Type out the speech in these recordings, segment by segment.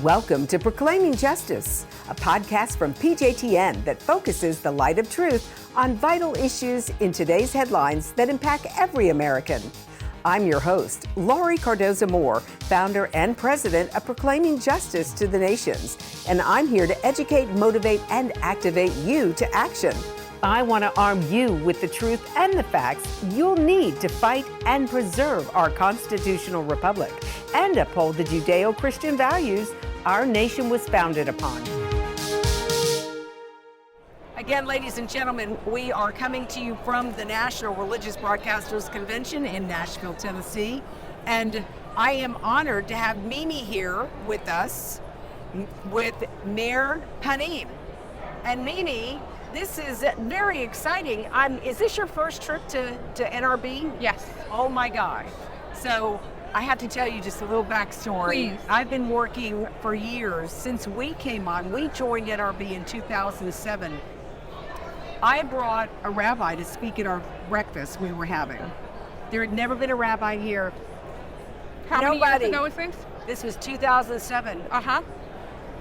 Welcome to Proclaiming Justice, a podcast from PJTN that focuses the light of truth on vital issues in today's headlines that impact every American. I'm your host, Laurie Cardoza-Moore, founder and president of Proclaiming Justice to the Nations, and I'm here to educate, motivate, and activate you to action. I want to arm you with the truth and the facts you'll need to fight and preserve our constitutional republic and uphold the Judeo-Christian values our nation was founded upon. Again, ladies and gentlemen, we are coming to you from the National Religious Broadcasters Convention in Nashville, Tennessee, and I am honored to have Mimi here with us with Meir Panim. And Mimi, this is very exciting. Is this your first trip to NRB? Yes. Oh my God. So I have to tell you just a little backstory. Please. I've been working for years since we came on. We joined NRB in 2007. I brought a rabbi to speak at our breakfast we were having. There had never been a rabbi here. How many years ago was this? This was 2007.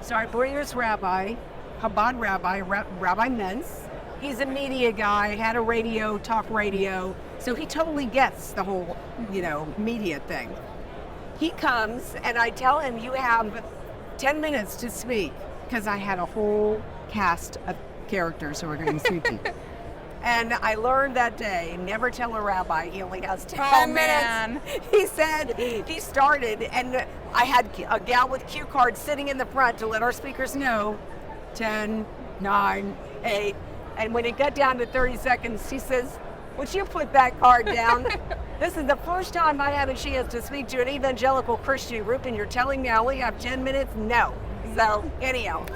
So I bring this rabbi, Chabad rabbi, Rabbi Mentz. He's a media guy, had a talk radio, so he totally gets the whole, media thing. He comes and I tell him, you have 10 minutes to speak, because I had a whole cast of characters who are going to speak. And I learned that day, never tell a rabbi he only has 10 minutes. He said, he started, and I had a gal with cue cards sitting in the front to let our speakers know, 10, 9, 8, and when it got down to 30 seconds, she says, would you put that card down? This is the first time I had a chance to speak to an evangelical Christian group, and you're telling me I only have 10 minutes? No. So anyhow,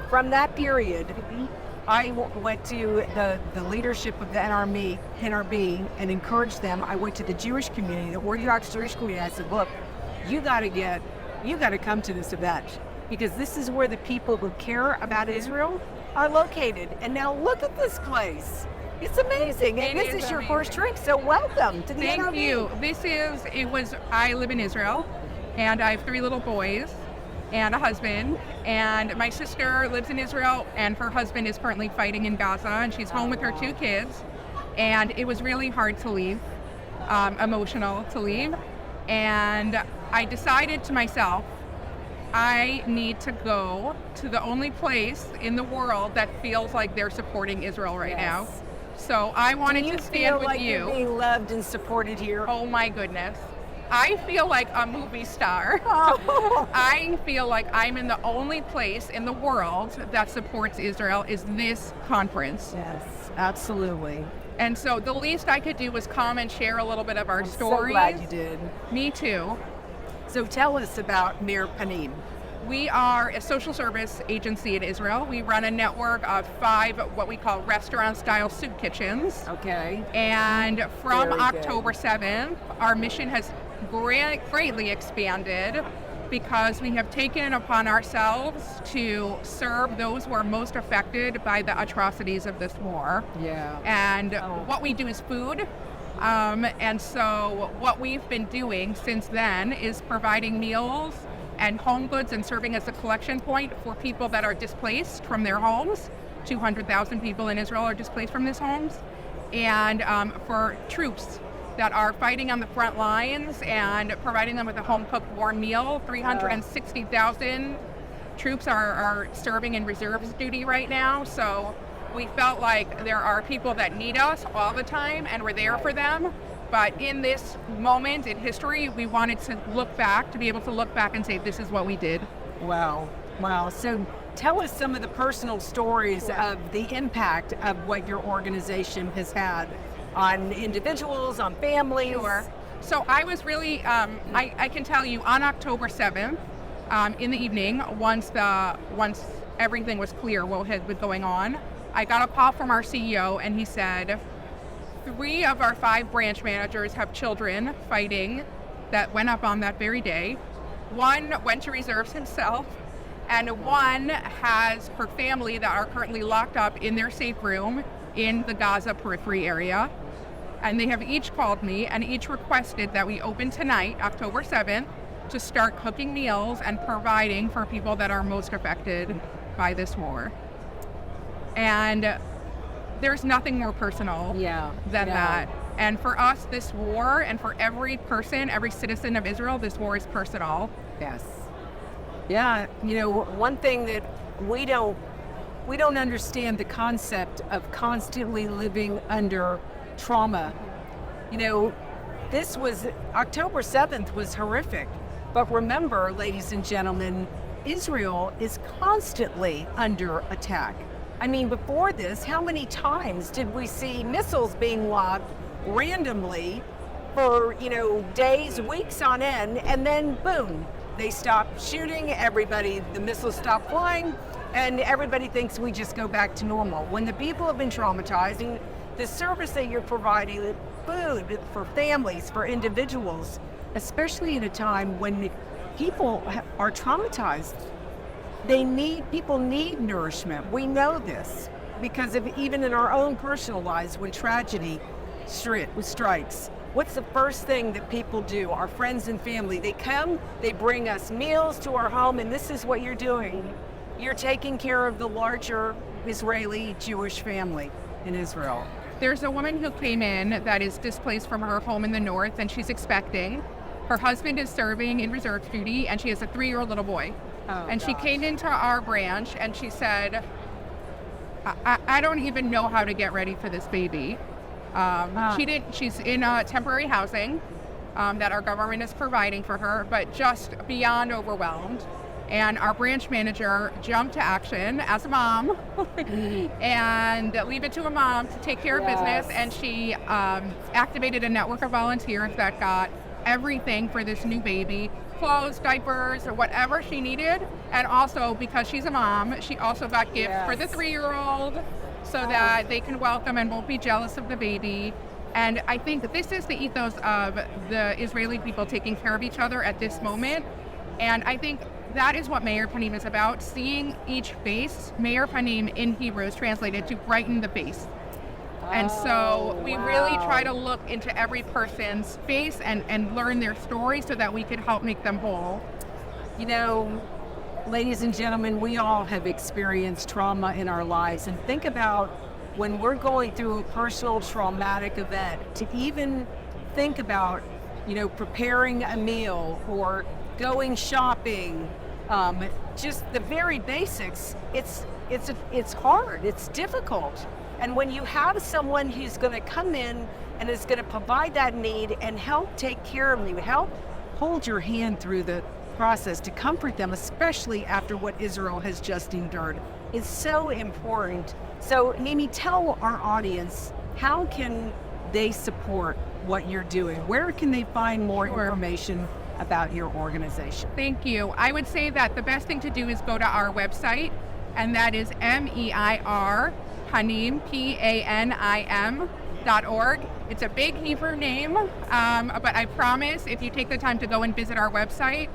from that period, I went to the leadership of the NRB and encouraged them. I went to the Jewish community, the Orthodox Jewish community. I said, look, you got to come to this event, because this is where the people who care about Israel are located. And now look at this place. It's amazing. And this is your first trip, so welcome to the NRB. Thank you. I live in Israel, and I have 3 little boys and a husband, and my sister lives in Israel, and her husband is currently fighting in Gaza, and she's home with her 2 kids, and it was really hard to leave, emotional to leave, and I decided to myself, I need to go to the only place in the world that feels like they're supporting Israel right now. So I wanted to stand with like you. You're being loved and supported here? Oh my goodness. I feel like a movie star. I feel like I'm in the only place in the world that supports Israel is this conference. Yes, absolutely. And so the least I could do was come and share a little bit of our stories. So glad you did. Me too. So tell us about Meir Panim. We are a social service agency in Israel. We run a network of 5 what we call restaurant-style soup kitchens. Okay. And from October 7th, our mission has greatly expanded, because we have taken upon ourselves to serve those who are most affected by the atrocities of this war. Yeah. And what we do is food. And so what we've been doing since then is providing meals and home goods and serving as a collection point for people that are displaced from their homes. 200,000 people in Israel are displaced from these homes. And for troops that are fighting on the front lines and providing them with a home-cooked warm meal. 360,000 troops are serving in reserves duty right now. So we felt like there are people that need us all the time, and we're there for them. But in this moment in history, we wanted to be able to look back and say, this is what we did. Wow. So tell us some of the personal stories of the impact of what your organization has had on individuals, on families. Sure. So I was really, I can tell you, on October 7th, in the evening, once everything was clear what had been going on, I got a call from our CEO, and he said, 3 of our 5 branch managers have children fighting that went up on that very day. 1 went to reserves himself, and 1 has her family that are currently locked up in their safe room in the Gaza periphery area. And they have each called me and each requested that we open tonight, October 7th, to start cooking meals and providing for people that are most affected by this war. And there's nothing more personal than that. And for us, this war, and for every person, every citizen of Israel, this war is personal. Yes. Yeah, one thing that we don't understand the concept of constantly living under trauma. This was, October 7th was horrific. But remember, ladies and gentlemen, Israel is constantly under attack. I mean, before this, how many times did we see missiles being lobbed randomly for, days, weeks on end, and then boom, they stop shooting, the missiles stop flying, and everybody thinks we just go back to normal. When the people have been traumatized, the service that you're providing, food for families, for individuals, especially in a time when people are traumatized, people need nourishment. We know this because of even in our own personal lives, when tragedy strikes, what's the first thing that people do? Our friends and family, they come, they bring us meals to our home, and this is what you're doing. You're taking care of the larger Israeli Jewish family in Israel. There's a woman who came in that is displaced from her home in the north, and she's expecting. Her husband is serving in reserve duty, and she has a 3-year-old little boy. She came into our branch and she said, I don't even know how to get ready for this baby. She's in temporary housing that our government is providing for her, but just beyond overwhelmed. And our branch manager jumped to action as a mom and leave it to a mom to take care of business. And she activated a network of volunteers that got everything for this new baby, clothes, diapers, or whatever she needed. And also, because she's a mom, she also got gifts for the 3-year-old so that they can welcome and won't be jealous of the baby. And I think that this is the ethos of the Israeli people taking care of each other at this moment. And I think that is what Meir Panim is about, seeing each face. Meir Panim in Hebrew is translated to brighten the face. And so we really try to look into every person's face and learn their story so that we can help make them whole. Ladies and gentlemen, we all have experienced trauma in our lives. And think about when we're going through a personal traumatic event, to even think about, preparing a meal or going shopping, just the very basics. It's hard, it's difficult. And when you have someone who's going to come in and is going to provide that need and help take care of you, help hold your hand through the process to comfort them, especially after what Israel has just endured, is so important. So, Mimi, tell our audience, how can they support what you're doing? Where can they find more information about your organization? Thank you. I would say that the best thing to do is go to our website, and that is Meir Panim, Panim.org. It's a big Hebrew name, but I promise if you take the time to go and visit our website,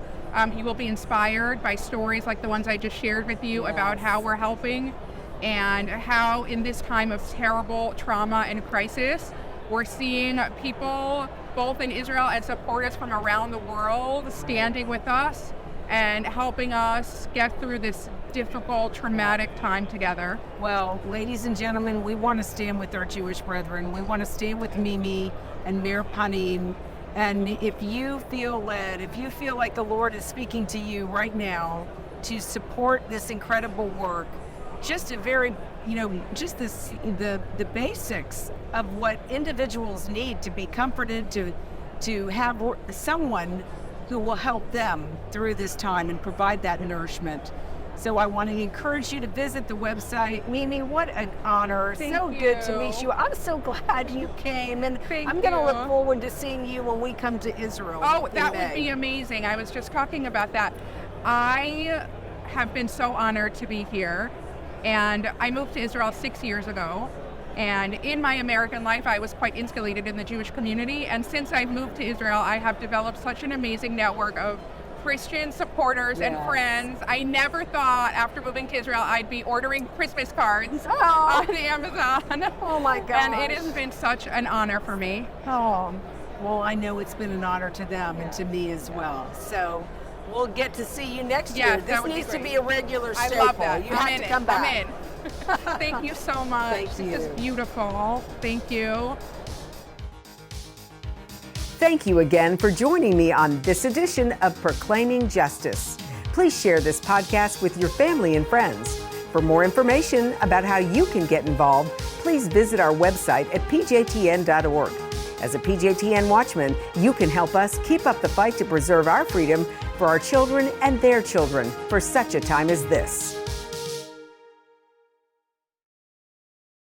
you will be inspired by stories like the ones I just shared with you about how we're helping, and how in this time of terrible trauma and crisis, we're seeing people both in Israel and supporters from around the world standing with us and helping us get through this difficult, traumatic time together. Well, ladies and gentlemen, we want to stand with our Jewish brethren. We want to stand with Mimi and Meir Panim. And if you feel led, if you feel like the Lord is speaking to you right now to support this incredible work, just a very, just the basics of what individuals need to be comforted, to have someone who will help them through this time and provide that nourishment. So I want to encourage you to visit the website. Mimi, what an honor. So good to meet you. I'm so glad you came, and I'm going to look forward to seeing you when we come to Israel. Oh, that would be amazing. I was just talking about that. I have been so honored to be here, and I moved to Israel 6 years ago. And in my American life, I was quite insulated in the Jewish community. And since I've moved to Israel, I have developed such an amazing network of Christian supporters and friends. I never thought after moving to Israel I'd be ordering Christmas cards on Amazon. Oh my gosh. And it has been such an honor for me. Oh, well, I know it's been an honor to them and to me as well. So we'll get to see you next year. That This would be needs to great. be a regular I staple. love that. You have to come back. I'm in. Thank you so much. Thank you. This is beautiful. Thank you. Thank you again for joining me on this edition of Proclaiming Justice. Please share this podcast with your family and friends. For more information about how you can get involved, please visit our website at pjtn.org. As a PJTN Watchman, you can help us keep up the fight to preserve our freedom for our children and their children for such a time as this.